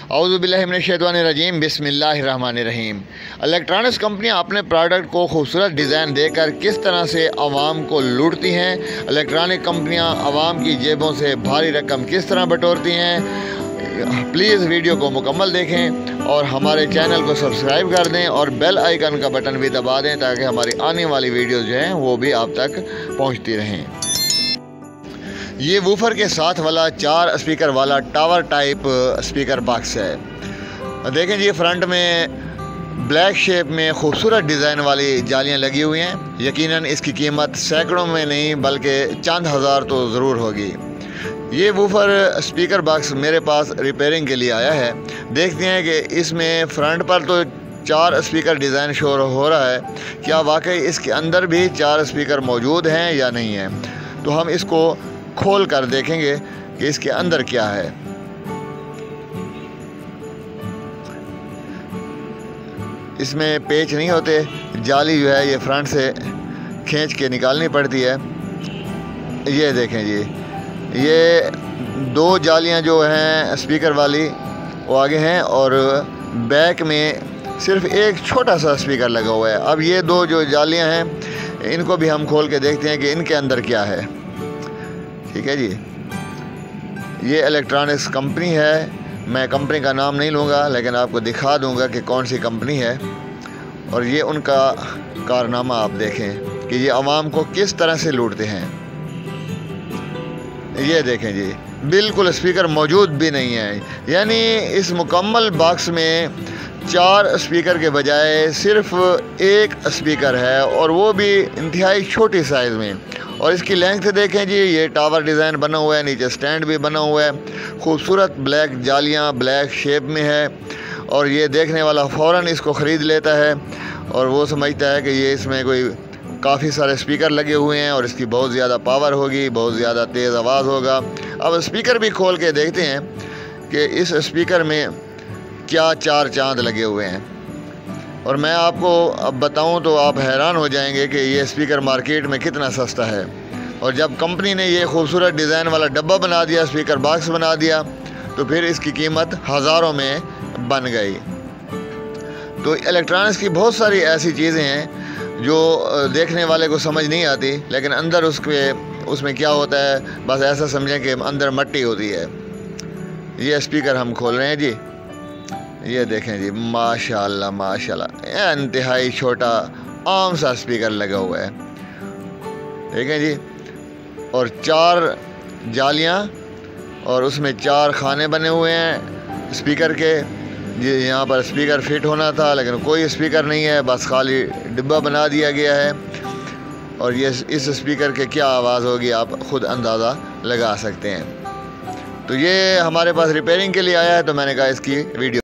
औज़ुबिल्लाहि मिनश्शैतानिर्रजीम बिस्मिल्लाहिर्रहमानिर्रहीम। इलेक्ट्रॉनिक्स कंपनियां अपने प्रोडक्ट को खूबसूरत डिज़ाइन देकर किस तरह से आवाम को लूटती हैं, इलेक्ट्रॉनिक कंपनियां आवाम की जेबों से भारी रकम किस तरह बटोरती हैं। प्लीज़ वीडियो को मुकम्मल देखें और हमारे चैनल को सब्सक्राइब कर दें और बेल आइकन का बटन भी दबा दें ताकि हमारी आने वाली वीडियोज़ जो हैं वो भी आप तक पहुँचती रहें। ये वूफर के साथ वाला 4 स्पीकर वाला टावर टाइप स्पीकर बॉक्स है। देखें जी, फ्रंट में ब्लैक शेप में खूबसूरत डिज़ाइन वाली जालियां लगी हुई हैं। यकीनन इसकी कीमत सैकड़ों में नहीं बल्कि चंद हज़ार तो ज़रूर होगी। ये वूफर स्पीकर बॉक्स मेरे पास रिपेयरिंग के लिए आया है। देखते हैं कि इसमें फ्रंट पर तो 4 स्पीकर डिज़ाइन शो हो रहा है, क्या वाकई इसके अंदर भी 4 स्पीकर मौजूद हैं या नहीं है। तो हम इसको खोल कर देखेंगे कि इसके अंदर क्या है। इसमें पेच नहीं होते, जाली जो है ये फ्रंट से खींच के निकालनी पड़ती है। ये देखें जी, ये 2 जालियां जो हैं स्पीकर वाली वो आगे हैं और बैक में सिर्फ एक छोटा सा स्पीकर लगा हुआ है। अब ये 2 जो जालियां हैं इनको भी हम खोल के देखते हैं कि इनके अंदर क्या है। ठीक है जी, ये इलेक्ट्रॉनिक्स कंपनी है। मैं कंपनी का नाम नहीं लूँगा लेकिन आपको दिखा दूँगा कि कौन सी कंपनी है और ये उनका कारनामा आप देखें कि ये आवाम को किस तरह से लूटते हैं। ये देखें जी, बिल्कुल स्पीकर मौजूद भी नहीं है, यानी इस मुकम्मल बॉक्स में 4 स्पीकर के बजाय सिर्फ 1 स्पीकर है और वो भी इंतहाई छोटी साइज़ में। और इसकी लेंथ देखें जी, ये टावर डिज़ाइन बना हुआ है, नीचे स्टैंड भी बना हुआ है। खूबसूरत ब्लैक जालियाँ ब्लैक शेप में है और ये देखने वाला फ़ौरन इसको ख़रीद लेता है और वो समझता है कि ये इसमें कोई काफ़ी सारे स्पीकर लगे हुए हैं और इसकी बहुत ज़्यादा पावर होगी, बहुत ज़्यादा तेज़ आवाज़ होगा। अब स्पीकर भी खोल के देखते हैं कि इस स्पीकर में क्या 4 चांद लगे हुए हैं। और मैं आपको अब बताऊं तो आप हैरान हो जाएंगे कि ये स्पीकर मार्केट में कितना सस्ता है। और जब कंपनी ने ये खूबसूरत डिज़ाइन वाला डब्बा बना दिया, स्पीकर बॉक्स बना दिया, तो फिर इसकी कीमत हज़ारों में बन गई। तो इलेक्ट्रॉनिक्स की बहुत सारी ऐसी चीज़ें हैं जो देखने वाले को समझ नहीं आती, लेकिन अंदर उसमें क्या होता है बस ऐसा समझें कि अंदर मट्टी होती है। ये स्पीकर हम खोल रहे हैं जी, ये देखें जी, माशाल्लाह माशाल्लाह, इंतहाई छोटा आम सा स्पीकर लगा हुआ है। देखें जी, और 4 जालियां और उसमें 4 खाने बने हुए हैं स्पीकर के। ये यहाँ पर स्पीकर फिट होना था लेकिन कोई स्पीकर नहीं है, बस खाली डिब्बा बना दिया गया है। और ये इस स्पीकर के क्या आवाज़ होगी आप ख़ुद अंदाज़ा लगा सकते हैं। तो ये हमारे पास रिपेयरिंग के लिए आया है, तो मैंने कहा इसकी वीडियो